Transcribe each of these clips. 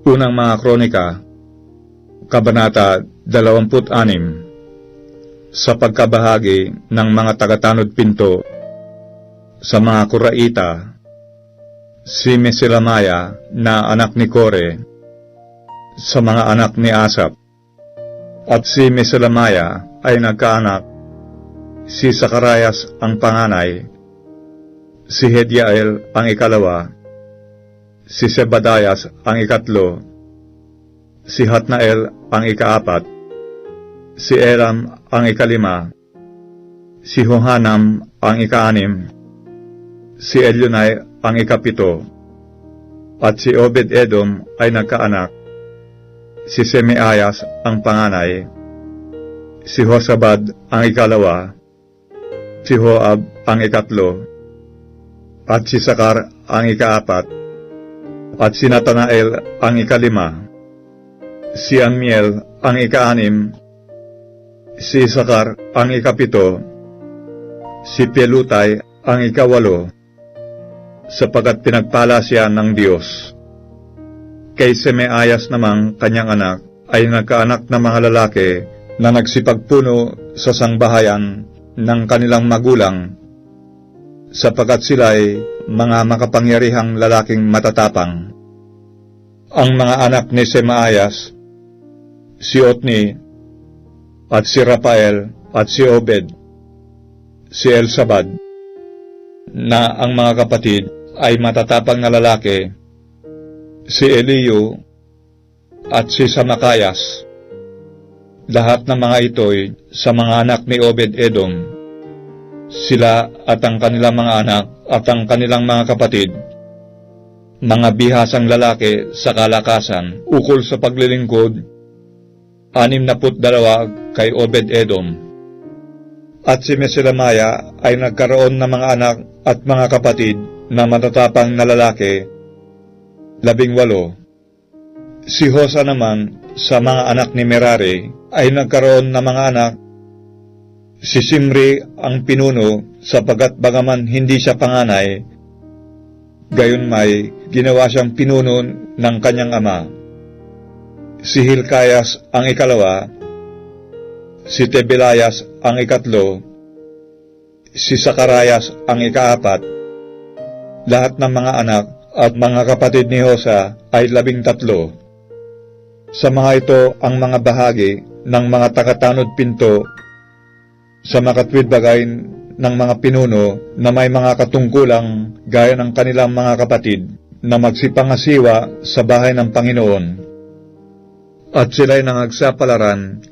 Unang mga Kronika, Kabanata 26, sa pagkabahagi ng mga tagatanod pinto sa mga Kuraita, si Mesilamaya na anak ni Kore, sa mga anak ni Asap, at si Mesilamaya ay nagkaanak, si Zacarias ang panganay, si Hediael ang ikalawa, si Zebadias ang ikatlo, si Hatnael ang ikaapat, si Elam ang ikalima, si Johanam ang ikaanim, si Elionai ang ikapito, at si Obed-Edom ay nagkaanak, si Semeaias ang panganay, si Josabad ang ikalawa, si Joab ang ikatlo, at si Sakar ang ikaapat, at si Natanael ang ikalima, si Amiel ang ikaanim, si Isakar ang ikapito, si Pelutay ang ikawalo, sapagkat pinagpala siya ng Diyos. Kay Semeaias namang kanyang anak ay nagkaanak na mga lalaki na nagsipagpuno sa sangbahayan ng kanilang magulang, sapagkat sila'y mga makapangyarihang lalaking matatapang. Ang mga anak ni Semeaias, si Otni, at si Rafael, at si Obed, si Elsabad, na ang mga kapatid ay matatapang na lalaki, si Eliu, at si Samakayas. Lahat ng mga ito'y sa mga anak ni Obed-Edom. Sila at ang kanilang mga anak at ang kanilang mga kapatid, mga bihasang lalaki sa kalakasan, ukol sa paglilingkod, 62 kay Obed-Edom. At si Mesilamaya ay nagkaroon ng mga anak at mga kapatid na matatapang na lalaki, 18. Si Hosa naman sa mga anak ni Merari ay nagkaroon ng mga anak, si Simri ang pinuno, sapagkat bagaman hindi siya panganay, gayon may ginawa siyang pinuno ng kanyang ama. Si Hilkias ang ikalawa, si Tebelayas ang ikatlo, si Zacarias ang ikaapat. Lahat ng mga anak at mga kapatid ni Hosa ay 13. Sa mga ito ang mga bahagi ng mga tagatanod pinto sa makatwid bagay ng mga pinuno na may mga katungkulang gaya ng kanilang mga kapatid na magsipangasiwa sa bahay ng Panginoon. At sila'y nangagsapalaran,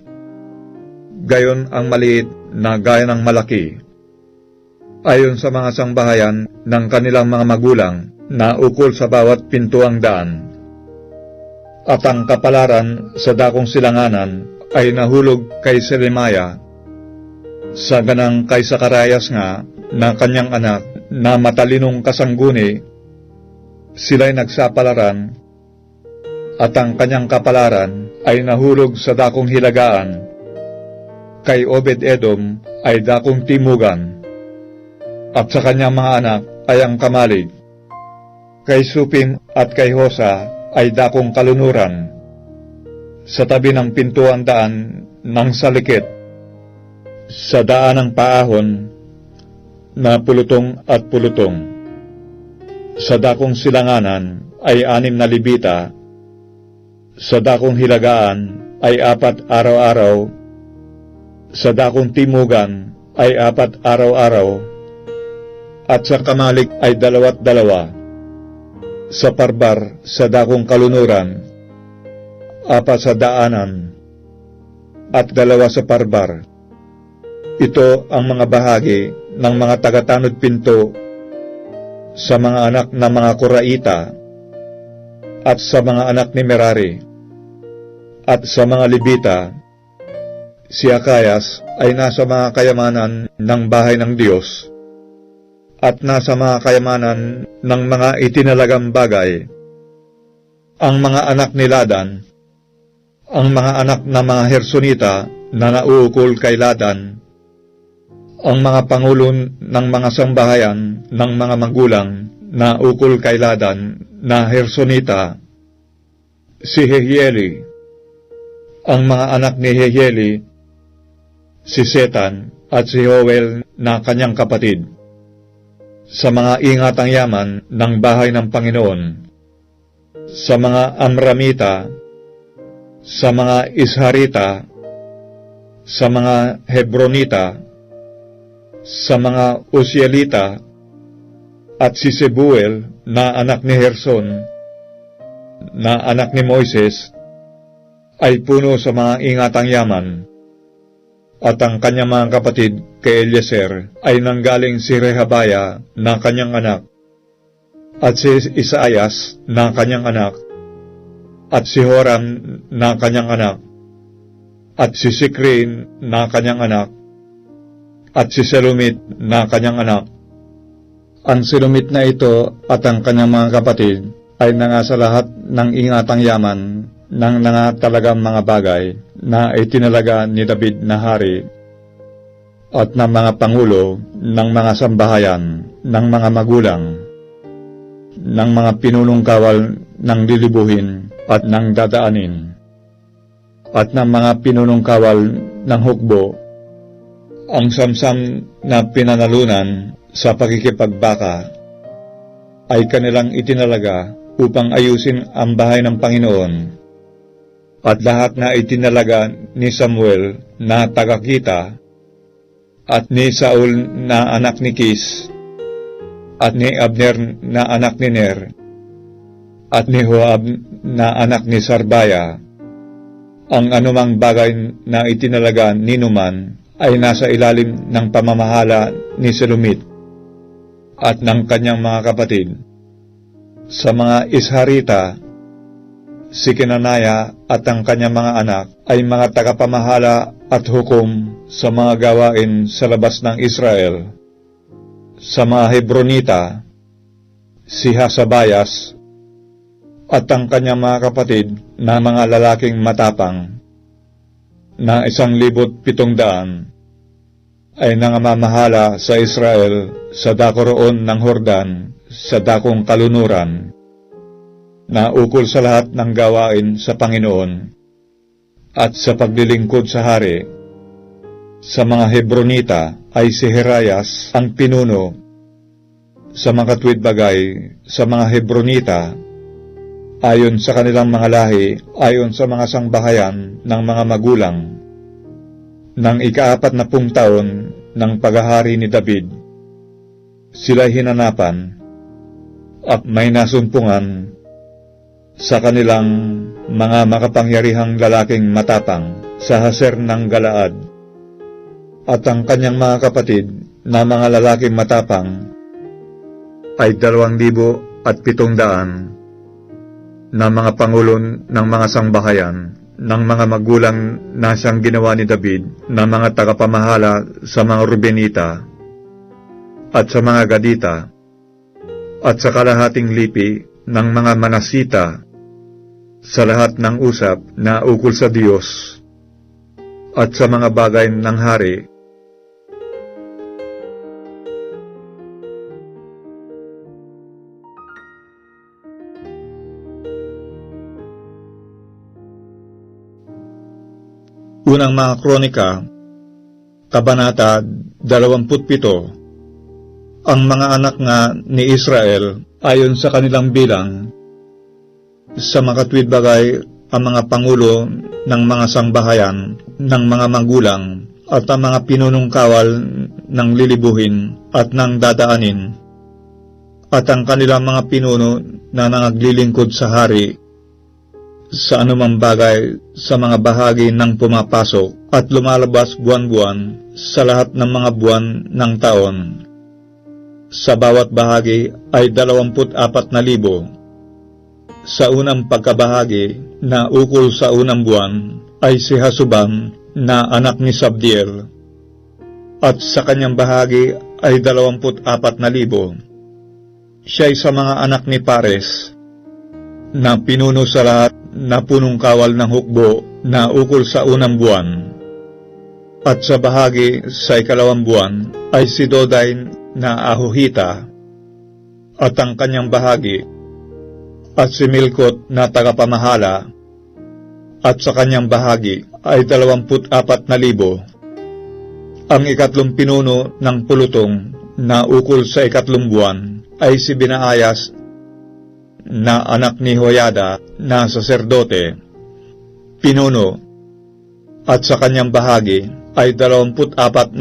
gayon ang maliit na gaya ng malaki, ayon sa mga sangbahayan ng kanilang mga magulang na ukol sa bawat pintuang daan. At ang kapalaran sa dakong silanganan ay nahulog kay Selemaya, sa ganang kay Zacarias nga na kanyang anak na matalinong kasangguni. Sila'y nagsapalaran, at ang kanyang kapalaran ay nahulog sa dakong hilagaan. Kay Obed-Edom ay dakong timugan, at sa kanyang mga anak ay ang kamalig. Kay Supim at kay Hosa ay dakong kalunuran, sa tabi ng pintuan daan ng salikit, sa daan ng paahon na pulutong at pulutong. Sa dakong silanganan ay 6 na libita, sa dakong hilagaan ay 4 araw-araw, sa dakong timugan ay 4 araw-araw, at sa kamalig ay 2 sa parbar sa dakong kalunuran, 4 sa daanan, at 2 sa parbar. Ito ang mga bahagi ng mga tagatanod pinto sa mga anak ng mga Kuraita at sa mga anak ni Merari. At sa mga Libita, si Akayas ay nasa mga kayamanan ng bahay ng Diyos at nasa mga kayamanan ng mga itinalagang bagay. Ang mga anak ni Ladan, ang mga anak ng mga Hersonita na nauukol kay Ladan, ang mga pangulo ng mga sambahayan ng mga magulang na ukol kay Ladan na Hersonita, si Jehieli. Ang mga anak ni Jehieli, si Setan at si Joel na kanyang kapatid. Sa mga ingatang yaman ng bahay ng Panginoon, sa mga Amramita, sa mga Isharita, sa mga Hebronita, sa mga Usielita, at si Sebuel na anak ni Herson, na anak ni Moises, ay puno sa mga ingatang yaman, at ang kanyang mga kapatid kay Eliezer ay nanggaling si Rehabaya na kanyang anak, at si Isaias na kanyang anak, at si Horam na kanyang anak, at si Sikrin na kanyang anak, at si Selumit na kanyang anak. Ang Selumit na ito at ang kanyang mga kapatid ay nangasa lahat ng ingatang yaman ng nangatalagang mga bagay na itinalaga ni David na hari at ng mga pangulo ng mga sambahayan, ng mga magulang, ng mga pinunong kawal ng lilibuhin at ng dadaanin, at ng mga pinunong kawal ng hukbo, ang samsam na pinanalunan sa pakikipagbaka ay kanilang itinalaga upang ayusin ang bahay ng Panginoon, at lahat na itinalaga ni Samuel na tagakita, at ni Saul na anak ni Kis, at ni Abner na anak ni Ner, at ni Joab na anak ni Sarbaya. Ang anumang bagay na itinalaga ni Numan ay nasa ilalim ng pamamahala ni Selumit at ng kanyang mga kapatid. Sa mga Isharita, si Kenanaya at ang kanyang mga anak ay mga tagapamahala at hukom sa mga gawain sa labas ng Israel. Sa mga Hebronita, si Hasabayas at ang kanyang mga kapatid na mga lalaking matapang na 1,700 ay nangamamahala sa Israel sa dako roon ng Hordan, sa dakong kalunuran, na ukol sa lahat ng gawain sa Panginoon at sa paglilingkod sa hari. Sa mga Hebronita ay si Herayas ang pinuno. Sa mga tuwid bagay, sa mga Hebronita, ayon sa kanilang mga lahi, ayon sa mga sangbahayan ng mga magulang, ng 40 taon ng paghahari ni David, sila hinanapan at may nasumpungan sa kanilang mga makapangyarihang lalaking matapang sa Haser ng Galaad, at ang kanyang mga kapatid na mga lalaking matapang ay 2,700 na mga pangulo ng mga sangbahayan ng mga magulang na siyang ginawa ni David na mga tagapamahala sa mga Rubenita at sa mga Gadita at sa kalahating lipi ng mga Manasita, sa lahat ng usap na ukol sa Diyos at sa mga bagay ng hari. Unang mga Kronika, Kabanata 27. Ang mga anak nga ni Israel, ayon sa kanilang bilang, sa makatwid bagay ang mga pangulo ng mga sangbahayan, ng mga magulang, at ang mga pinunong kawal ng lilibuhin at ng dadaanin, at ang kanilang mga pinuno na nangaglilingkod sa hari, sa anumang bagay sa mga bahagi ng pumapasok at lumalabas buwan-buwan sa lahat ng mga buwan ng taon. Sa bawat bahagi ay 24,000. Sa unang pagkabahagi na ukol sa unang buwan ay si Hasubam na anak ni Sabdiel, at sa kanyang bahagi ay 24,000. Siya ay sa mga anak ni Pares na pinuno sa lahat na punong kawal ng hukbo na ukol sa unang buwan. At sa bahagi sa ikalawang buwan ay si Doday na Ahohita, at ang kanyang bahagi at si Milkot na tagapamahala, at sa kanyang bahagi ay 24,000. Ang ikatlong pinuno ng pulutong na ukol sa ikatlong buwan ay si Benaayas na anak ni Hoyada na saserdote, pinuno, at sa kanyang bahagi ay 24,000.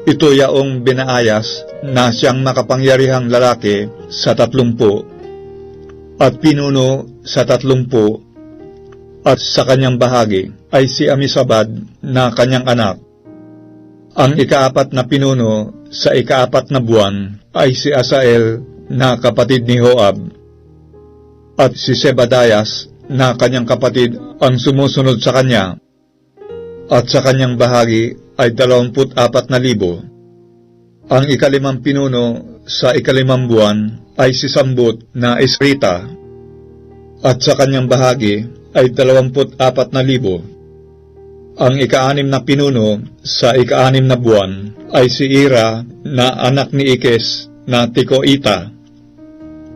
Ito yaong Benaayas na siyang makapangyarihang lalaki sa 30, at pinuno sa 30, at sa kanyang bahagi ay si Amisabad na kanyang anak. Ang ikaapat na pinuno sa ikaapat na buwan ay si Asael na kapatid ni Joab, at si Sebadayas na kanyang kapatid ang sumusunod sa kanya, at sa kanyang bahagi ay 24,000. Ang ikalimang pinuno sa ikalimang buwan ay si Sambut na Israelita, at sa kanyang bahagi ay 24,000. Ang ika-6 na pinuno sa ika-6 na buwan ay si Ira na anak ni Ikes na Tekoita,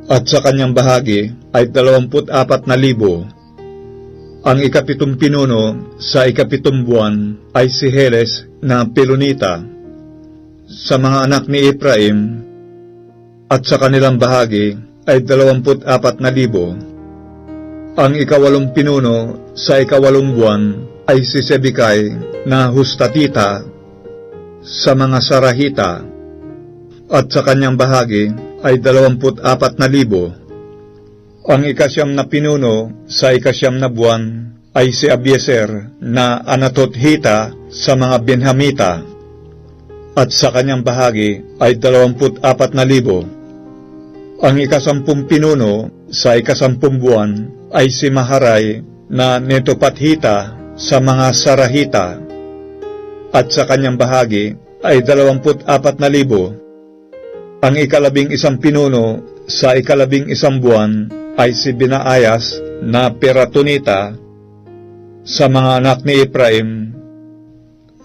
at sa kanyang bahagi ay 24,000. Ang ikapitong pinuno sa ikapitong buwan ay si Heles na Pelonita. Sa mga anak ni Ephraim at sa kanilang bahagi ay 24,000. Ang ikawalong pinuno sa ikawalong buwan ay si Sebekay na Hustatita sa mga Sarahita, at sa kanyang bahagi ay 24,000. Ang ikasyam na pinuno sa ikasyam na buwan ay si Abieser na Anatothita sa mga Benhamita, at sa kanyang bahagi ay 24,000. Ang ikasampung pinuno sa ikasampung buwan ay si Maharay na Netopathita sa mga Sarahita, at sa kanyang bahagi ay 24,000. Ang ikalabing isang pinuno sa ikalabing isang buwan ay si Benaayas na Piratonita sa mga anak ni Ephraim,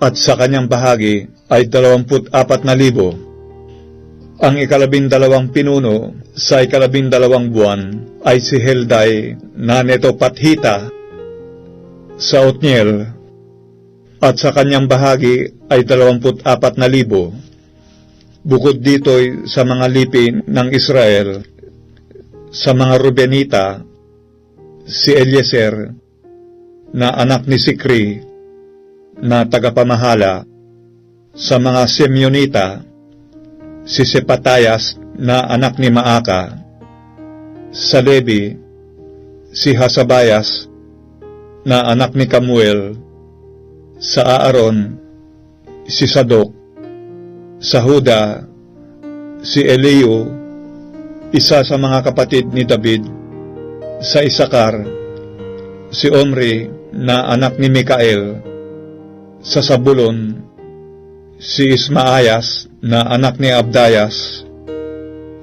at sa kanyang bahagi ay 24,000. Ang ikalabing dalawang pinuno sa ikalabing dalawang buwan ay si Helday na Netopathita sa Otniel, at sa kanyang bahagi ay 24,000. Bukod dito'y sa mga lipin ng Israel, sa mga Rubenita, si Eliezer na anak ni Sikri na tagapamahala, sa mga Simeonita, si Sepatayas na anak ni Maaka, sa Levi, si Hasabayas na anak ni Kamuel, sa Aaron, si Sadok, sa Huda, si Eliu, isa sa mga kapatid ni David, sa Isakar, si Omri na anak ni Mikael, sa Sabulon, si Ismaayas na anak ni Abdayas,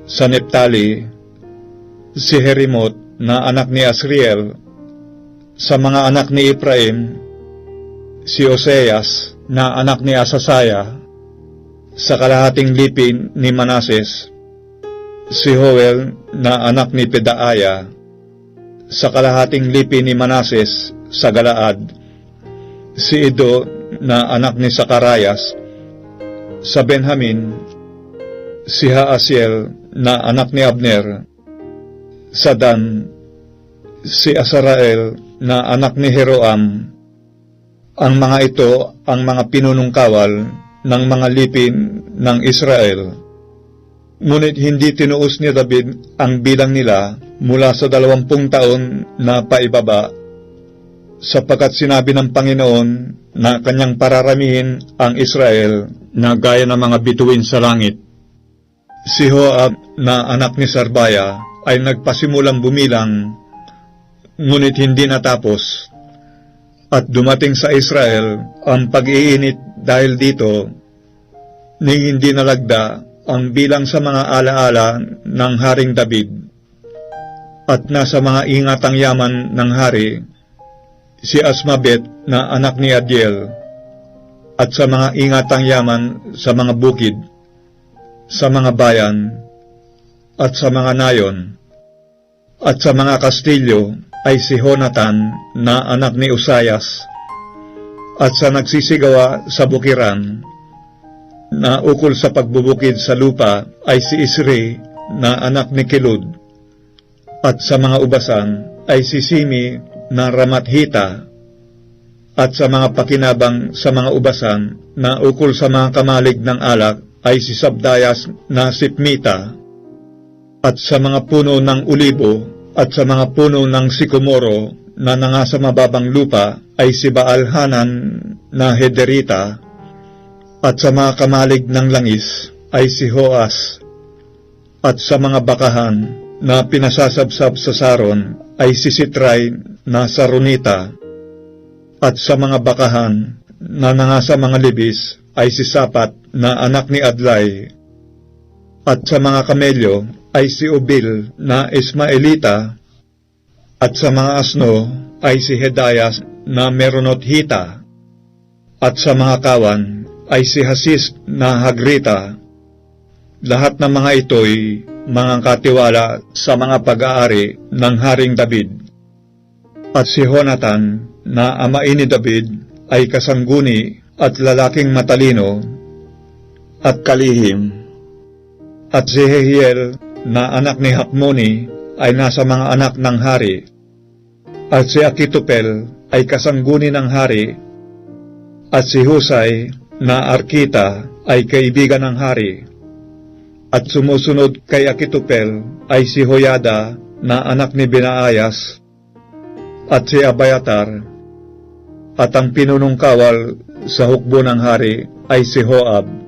sa Neptali, si Herimot na anak ni Asriel, sa mga anak ni Ephraim, si Oseas na anak ni Asasaya, sa kalahating lipin ni Manases, si Joel na anak ni Pedaaya, sa kalahating lipin ni Manases sa Galaad, si Ido na anak ni Sakarayas, sa Benjamin, si Haasiel na anak ni Abner, sa Dan, si Asarael na anak ni Jeroam. Ang mga ito ang mga pinunong kawal ng mga lipin ng Israel. Ngunit hindi tinuos ni David ang bilang nila mula sa 20 taon na paibaba, sapagkat sinabi ng Panginoon na kanyang pararamihin ang Israel na gaya ng mga bituin sa langit. Si Joab na anak ni Sarbaya ay nagpasimulang bumilang, ngunit hindi natapos, at dumating sa Israel ang pag-iinit dahil dito, ni hindi nalagda ang bilang sa mga alaala ng Haring David, at nasa mga ingatang yaman ng hari, si Asmabet na anak ni Adiel, at sa mga ingatang yaman sa mga bukid, sa mga bayan, at sa mga nayon. At sa mga kastilyo ay si Jonathan na anak ni Uzzias. At sa nagsisigawa sa bukiran na ukol sa pagbubukid sa lupa ay si Isri na anak ni Kilud. At sa mga ubasan ay si Simi na Ramathita. At sa mga pakinabang sa mga ubasan na ukol sa mga kamalig ng alak ay si Sabdayas na Sipmita. At sa mga puno ng ulibo at sa mga puno ng sikomoro na nangasa mababang lupa ay si Baal-Hanan na Hederita. At sa mga kamalig ng langis ay si Hoas. At sa mga bakahan na pinasasabsab sa Saron ay si Sitray na Saronita. At sa mga bakahan na nangasa mga libis ay si Sapat na anak ni Adlai. At sa mga kamelyo ay si Ubil na Ismaelita. At sa mga asno ay si Hedayas na Meronothita. At sa mga kawan ay si Hasis na Hagrita. Lahat ng mga ito'y mga katiwala sa mga pag-aari ng Haring David. At si Jonathan na amain ni David ay kasangguni at lalaking matalino at kalihim. At si Jehiel na anak ni Hakmoni ay nasa mga anak ng hari. At si Akitopel ay kasangguni ng hari. At si Husay na Arkita ay kaibigan ng hari. At sumusunod kay Akitopel ay si Hoyada na anak ni Benaayas. At si Abiatar. At ang pinunong kawal sa hukbo ng hari ay si Joab.